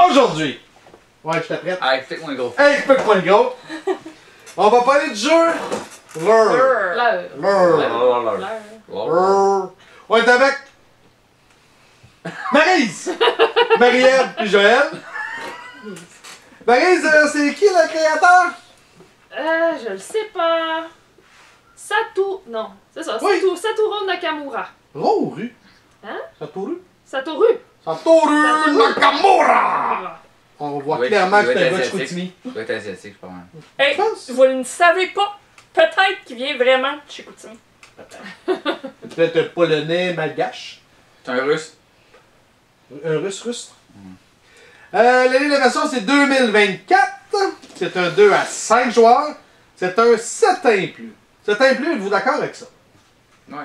Aujourd'hui, ouais, je t'apprête. Allez, fais-moi un gros. Explique-moi le gros. On va parler du jeu. L'heure. On est avec Maryse, Marie-Ève puis Joël. Maryse, c'est qui le créateur? Je le sais pas. Non, c'est ça. Oui. Satoru Nakamura. Roru. Hein? Satoru? Satoru. Satoru Nakamura! On voit Ouais, clairement que il c'est un doit gars de être Chicoutimi. Il doit être asiatique, pas mal. Hey, Je pense. vous ne savez pas, peut-être qu'il vient vraiment de Chicoutimi. Peut-être un Polonais malgache. C'est un russe. Un russe. L'année de version, c'est 2024. C'est un 2 à 5 joueurs. C'est un 7 ans et plus. 7 ans et plus, êtes-vous d'accord avec ça? Ouais.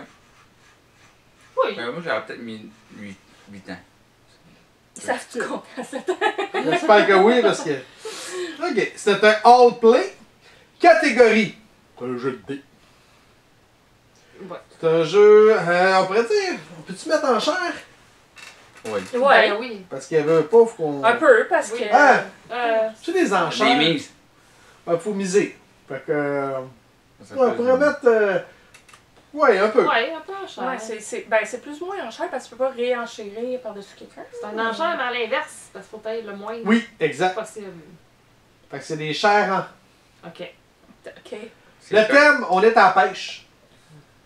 Oui. Moi, j'aurais peut-être mis 8 ans. Ça fait combien ça? J'espère que oui, parce que... OK, c'est un all-play. Catégorie. C'est un jeu de dés. Ouais. C'est un jeu... on pourrait dire... On peut-tu mettre en chair? Oui. Ouais, Ben oui. Parce qu'il y avait pas qu'on... un peu, parce que... Ah! Euh, C'est des enchères. Des mises. Il faut miser. Fait que... Ça on peut- pourrait mettre... ouais, un peu. ouais, un peu en chair. Ouais, c'est plus ou moins en chair parce que tu peux pas réenchérir par-dessus quelqu'un. C'est un enchère, mais à l'inverse, parce qu'il faut payer le moins Oui, exact. possible. Fait que c'est des chairs en... OK. Ok. C'est Le ça. thème, on est à la pêche.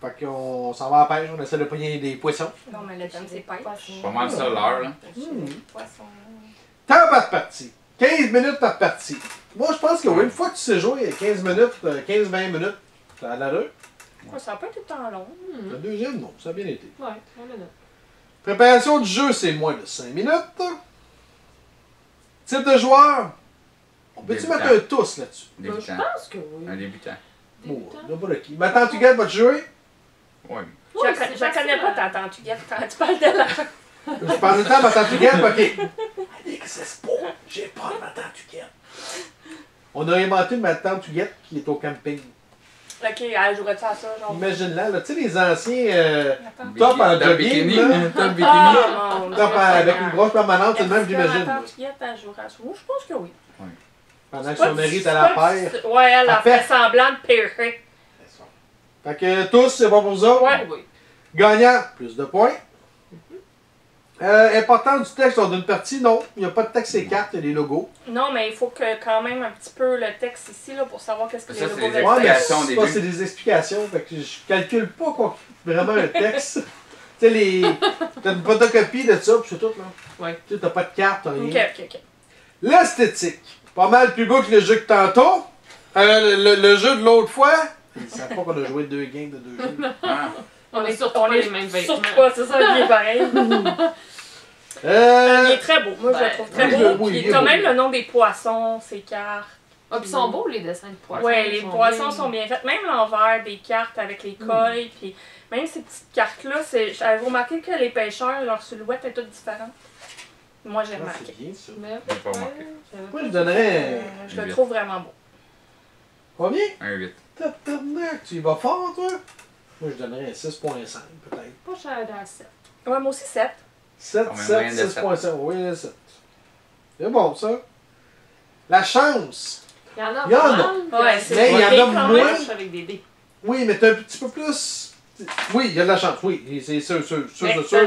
Fait qu'on s'en va à la pêche, on essaie de pogner des poissons. Non, mais le thème, c'est pêche. C'est pas mal ça l'heure, là. Poisson. Temps par partie. 15 minutes par partie. Moi, je pense que oui, une fois que tu sais jouer 15 minutes, 15-20 minutes, ça a l'allure. Ouais, ça n'a pas été tant long. Le deuxième, non, ça a bien été. Ouais, 1 minute. Préparation du jeu, c'est moins de 5 minutes. Type de joueur. On peut-tu Débutant. mettre un tous là-dessus? Ben, je Débutant. pense que oui. Un débutant. Bon, Débutant. n'importe qui. Ma tante Huguette va te jouer. Ouais. Ouais, Je c'est la connais pas, facile. ta tante Huguette. Tu parles de la... Je parle de temps, ma tante Huguette, ok. Elle n'existe pas. J'ai pas de ma tante Huguette. On a inventé une ma tante Huguette qui est au camping. Ok, elle jouerait ça à ça, genre... Imagine-la, là. Tu sais, les anciens Attends. top en Top jogging, bikini. là. Top bikini. Ah, mon Dieu. Top avec une grosse permanente, c'est le même, Est-ce que j'imagine. ma tante Huguette, elle jouerait à ça? Moi, je pense que oui. Pendant que Pas son du- mari est c'est à la pas paire. du- Ouais, elle a À paire. fait semblant de pêcher. Fait que tous, c'est bon pour vous autres. Ouais. Oui. Gagnant, plus de points. Important du texte lors d'une partie, non. Il n'y a pas de texte et cartes, il y a des logos. Non, mais il faut que quand même un petit peu le texte ici là, pour savoir qu'est-ce que Ça, les c'est logos les veulent Ouais, mais dire. explications au c'est début. c'est des explications. Fait que je calcule pas vraiment un texte. Tu sais, t'as une photocopie de ça, puis c'est tout, là. Ouais. Tu sais, t'as pas de carte, t'as rien. Ok. L'esthétique. Pas mal plus beau que le jeu que tantôt. Le jeu de l'autre fois. Ils ne savent pas qu'on a joué 2 games de 2 jeux. Ah. On est surtout on pas est les mêmes surtout vêtements. pas, c'est ça qui est pareil. Il est très beau. Moi, je le trouve très oui, beau. oui, Puis il est t'as beau. même le nom des poissons, ces cartes. Ah, puis ils sont beaux les dessins de poissons. Ouais, les Ils sont poissons bien. sont bien faits. Même l'envers des cartes avec les coils, puis même ces petites cartes-là, avez-vous remarqué que les pêcheurs, leur silhouette est toute différente? Moi, j'ai Ah, remarqué. c'est bien, ça. Mais J'ai pas remarqué. j'avais Moi, pas je donnerais... Je le Huit. trouve vraiment beau. Combien? Un 8. Tabarnak, tu y vas fort, toi? Moi, je donnerais 6.5, peut-être. pas cher à 7. Ouais, moi aussi 7. 7, On met 7, moyenne de 6.5. Oui, 7. C'est bon, ça. La chance. Il y en a Il y en a. pas mal, Ouais, puis c'est Mais il y en a quand moins. même. avec des dés. Oui, mais t'es un petit peu plus... Oui, il y a de la chance, oui. C'est sûr,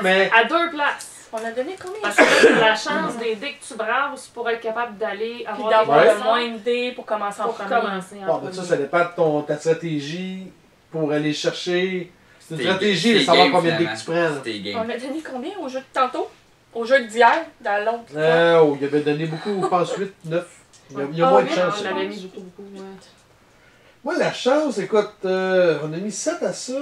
mais... À 2 places. On a donné combien? Parce que c'est la chance des dés que tu brasses pour être capable d'aller Puis avoir d'avoir des le poissons moins de dés pour commencer en pour premier. commencer en Bon, mais ça dépend de ta stratégie pour aller chercher... C'est une C'était- stratégie de c'était savoir game, combien de dés que tu finalement. prends. là. C'était On game. a donné combien au jeu de tantôt? Au jeu d'hier, dans l'autre fois? Oh, il avait donné beaucoup, je pense 8, 9. Il y a Ah, moins de oui, chance. On je avait pense. mis beaucoup, ouais. Moi, la chance, écoute, on a mis 7 à ça.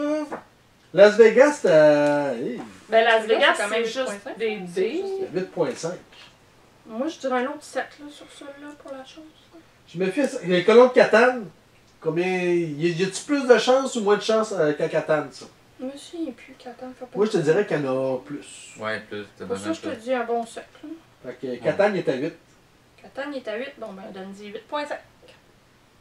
Las Vegas, t'as... Hey, Ben, Las C'est Vegas, quand même c'est juste 8.5. des dés. il y a 8.5. Moi, je dirais un autre 7 là, sur celui-là pour la chose. Je me fie à ça. Les colons de Catane, combien... Y a-tu plus de chance ou moins de chance qu'à Catane, ça? Moi aussi, il est plus qu'attends. Moi, je te dirais qu'il y en a plus. Ouais, plus. T'as Pour besoin ça, de je te plus. dis un bon 7. Là. Fait que Catane, il est à 8. Catane, il est à 8, bon ben, donne-y 8.5.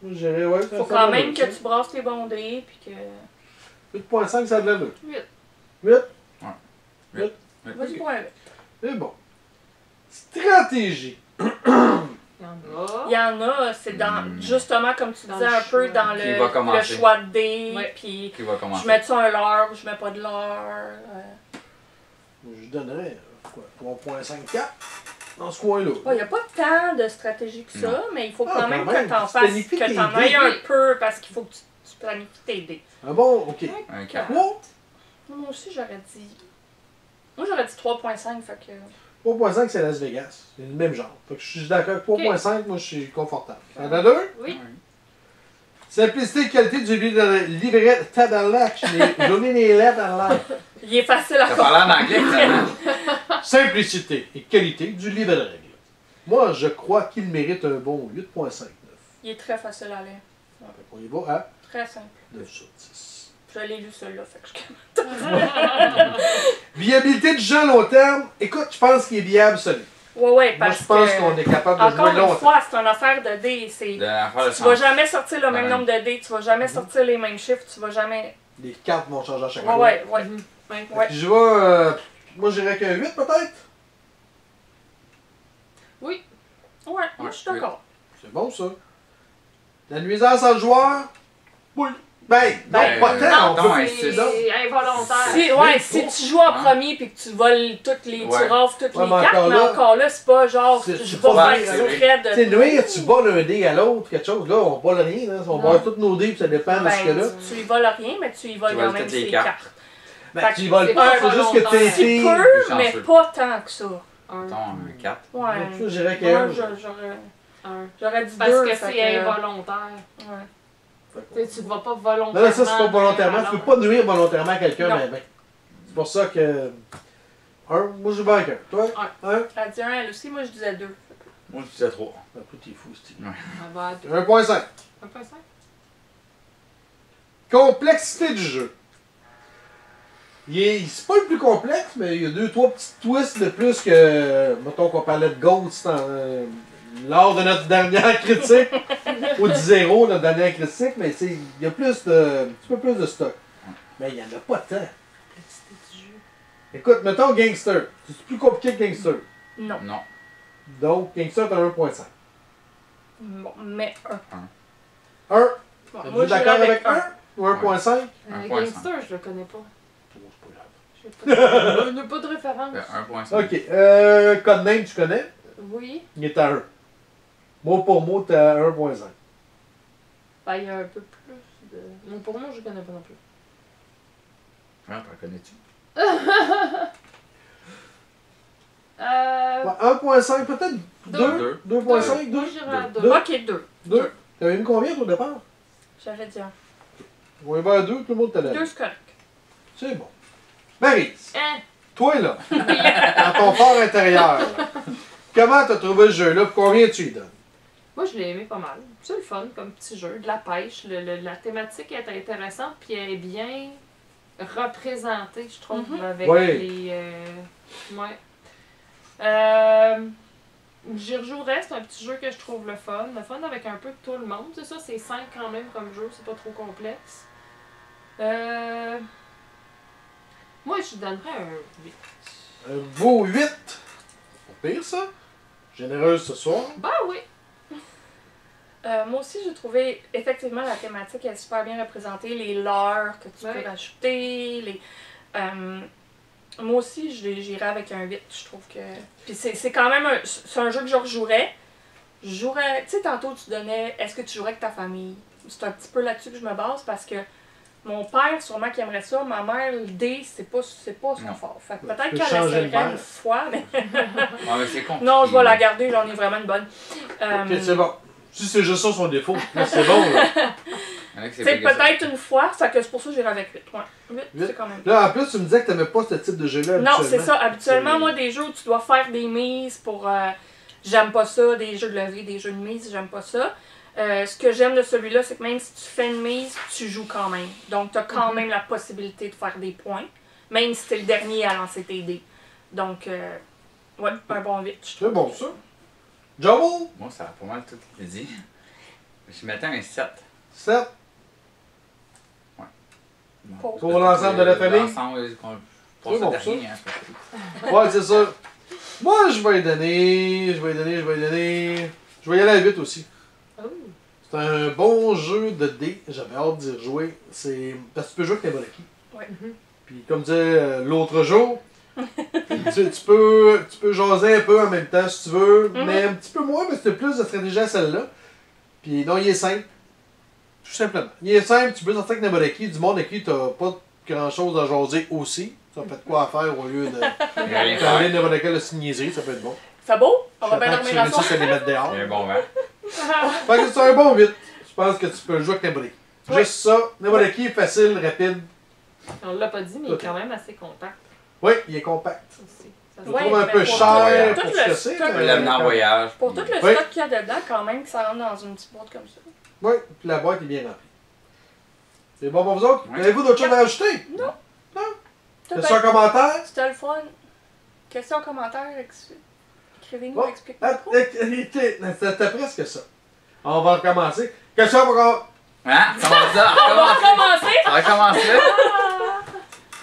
Moi, je dirais, ouais. Faut quand même que tu brasses les bons dés, puis que... 8.5, ça a de l'allure. 8. 8? Vas-y pour un 8. C'est bon. Stratégie. Il Il y en a, c'est dans, justement, comme tu Dans disais, le un peu choix. dans Qui va le commencer. choix de dés, Ouais. puis Qui va je commencer? mets ça un leurre ou je mets pas de leurre. Je donnerais quoi, 3.54 dans ce coin-là. Il n'y a pas tant de stratégie que ça, mais il faut Ah, quand même quand même, que t'en tu fasses, planifies que tes t'en dés. ailles un peu, parce qu'il faut que tu planifies tes dés. Ah bon, ok. Un 4. Quoi? Moi aussi, j'aurais dit... Moi, j'aurais dit 3.5, fait que... 3.5 c'est Las Vegas. C'est le même genre. Fait que je suis d'accord. 3.5, moi je suis confortable. T'en as deux? Oui. Simplicité et qualité du livret tabarnak. J'ai oublié les lettres dans l'air. Il est facile à T'as comprendre. parlé en anglais, finalement. Simplicité et qualité du livre de règles. Moi, je crois qu'il mérite un bon 8.59. Il est très facile à lire. On y va à Très simple. 9 sur 10. Je l'ai lu celui-là, fait que je... Viabilité du jeu à long terme. Écoute, je pense qu'il est viable celui. Ouais, ouais, Moi, parce je pense que... qu'on est capable de Encore jouer une longtemps. fois, c'est une affaire de dés. De faire le Tu vas sens. jamais sortir le même Ouais. nombre de dés, tu vas jamais sortir les mêmes chiffres, tu vas jamais... Les cartes vont changer à chaque Ouais, fois. ouais, ouais. Ouais. Ouais. Puis je vais. Moi, j'irais qu'un 8 peut-être. Oui. Ouais, moi je suis d'accord. C'est bon ça. La nuisance en joueur. Oui. Ben, non, Ben, pas tant. non, on peut- ouais, C'est c'est involontaire. Si, ouais, si tu joues en premier puis que tu voles toutes les... Ouais. Tu rafles toutes Ouais, les mais cartes, encore mais là, encore là, c'est pas genre... c'est- Je c'est vais pas faire vrai, exprès de... Tu sais, nuire, tu voles un dé à l'autre, quelque chose. Là, on vole rien. Là. On Non. vole tous nos dés, puis ça dépend de ce que là. Ben, tu y voles rien, mais tu y voles Tu quand voles même toutes les ses cartes. cartes. Ben, Fait tu que y voles c'est pas, pas c'est juste que volontaire. t'es Tu fait. peux, mais chanceux. pas tant que ça. Un. Mettons un 4. Ouais. Ça, je dirais Moi, qu'un. j'aurais dit Parce 2. que c'est involontaire. Ouais. Tu sais, tu ne vas pas volontairement. Non, ça, c'est pas volontairement. Tu peux pas nuire volontairement à quelqu'un, Non. mais ben. C'est pour ça que. Moi, je vais avec un. Toi? Un? Elle a dit 1, elle aussi, moi je disais 2. Moi, je disais 3. Après, t'es fou, Steve. Ah bah, 1.5. 1.5. Complexité du jeu. C'est pas le plus complexe, mais il y a 2-3 petits twists de plus que. Mettons qu'on parlait de Ghost lors de notre dernière critique. Ou de 0, notre dernière critique, mais il y a plus de. Un petit peu plus de stock. Mais il n'y en a pas tant. Complexité du jeu. Écoute, mettons Gangster. C'est plus compliqué que Gangster. Non. Non. Donc, Gangster, t'as 1.5. Bon, mais 1. 1. Bon, Êtes-vous moi je d'accord dirais avec 1 ou 1.5? 1.5. Gangster, je le connais pas. C'est pas grave. Je n'ai pas de référence. 1.5. Ok, Codename, tu connais? Oui. Il est à 1. Mot pour mot, t'es à 1.5. Ben, il y a un peu plus de. Non, pour moi, je connais pas non plus. Ah, t'en connais-tu? Ouais, 1.5, peut-être 2? Deux. 2.5? Moi, 2? j'irais à Deux. 2. Ok, 2. 2? T'avais mis combien au départ? J'aurais dit 1. On y va à 2, tout le monde t'a 2, l'air. c'est correct. C'est bon. Maryse, Hein? toi là, dans ton fort intérieur, là, comment t'as trouvé le jeu là? Combien tu y donnes? Moi, je l'ai aimé pas mal. C'est le fun comme petit jeu, de la pêche. La thématique est intéressante, puis elle est bien représentée, je trouve, Mhm. avec Ouais. les. Ouais. J'y rejouerais, c'est un petit jeu que je trouve le fun. Le fun avec un peu de tout le monde. C'est ça, c'est 5 quand même comme jeu, c'est pas trop complexe. Moi, je donnerais un 8. Un beau 8. Pas pire ça. Généreuse ce soir. Ben oui! Moi aussi, j'ai trouvé effectivement la thématique est super bien représentée, les leurres que tu Ouais. peux rajouter. Moi aussi, j'irais avec un 8, je trouve que. Puis c'est quand même c'est un jeu que je rejouerais. Je jouerais. Tu sais, tantôt tu donnais est-ce que tu jouerais avec ta famille? C'est un petit peu là-dessus que je me base parce que mon père, sûrement qu'il aimerait ça. Ma mère, le dé, c'est pas son Non. fort. Fait que Ouais, peut-être tu peux qu'elle changer le essaierait père. une fois, mais. Ouais, mais c'est con. Non, je vais la garder, j'en ai vraiment une bonne. Ok, c'est bon. Si c'est juste ça son défaut, là, c'est bon là. Il y en a qui c'est C'est pire que ça. peut-être une fois, fait que c'est pour ça que j'irai avec 8. Ouais. 8, Huit. c'est quand même. Là, en plus, tu me disais que t'aimais pas ce type de jeu-là. Non, c'est ça. Habituellement, C'est- moi, des jeux où tu dois faire des mises pour. J'aime pas ça, des jeux de levée, des jeux de mise, j'aime pas ça. Ce que j'aime de celui-là, c'est que même si tu fais une mise, tu joues quand même. Donc, tu as quand même la possibilité de faire des points, même si t'es le dernier à lancer tes dés. Donc, ouais, un bon 8. je C'est trouve. bon ça. Joe, Moi, ça a pas mal tout été dit. Je mettais un 7. 7. Pour- Pour l'ensemble de la famille? L'ensemble, qu'on C'est passe bon, au dernier, hein, parce que- Ouais, c'est ça. Moi, je vais lui donner. Je vais y aller à 8 aussi. Oh. C'est un bon jeu de dés. J'avais hâte d'y rejouer. C'est parce que tu peux jouer avec n'importe qui. Ouais. Puis comme disait l'autre jour, tu peux jaser un peu en même temps si tu veux, mais un petit peu moins parce que tu as plus de stratégie à celle-là. Puis non, il est simple. Tout simplement. Il est simple, tu peux sortir avec n'importe qui, du monde avec qui tu n'as pas grand chose à jaser aussi. Ça fait de quoi à faire au lieu de Rien parler faire. n'importe quelle signiserie, ça peut être bon. Fait beau? On va bien J'attends que tu dormir ensemble. réussisses à les mettre dehors. Il y a un bon vent. Fait que c'est un bon 8. Je pense que tu peux jouer avec n'importe qui. Ouais. Juste ça, n'importe qui, facile, rapide. On l'a pas dit, mais il est quand même assez compact Oui, il est compact. aussi. Ça se Je Ouais, trouve un mais peu pour cher tout pour le ce que c'est. stock, mais- L'amener en voyage. Pour tout le Oui. stock qu'il y a dedans, quand même, que ça rentre dans une petite boîte comme ça. Oui, puis la boîte est bien remplie. C'est bon pour vous autres? Ouais. Avez-vous d'autres choses à ajouter? Tout Question en commentaire? C'était le fun. Question, commentaire, écrivez-nous, Bon. expliquez-nous. C'était presque ça. On va recommencer. Question pour... Hein? Comment ça? On va Recommence. recommencer! Ça recommence là?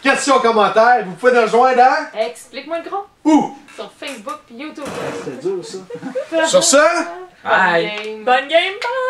Question commentaire. Vous pouvez nous rejoindre à... Explique-moi le gros Où? sur Facebook puis YouTube. C'était dur ça. Sur ce... Bye! Game. Bonne game, bye!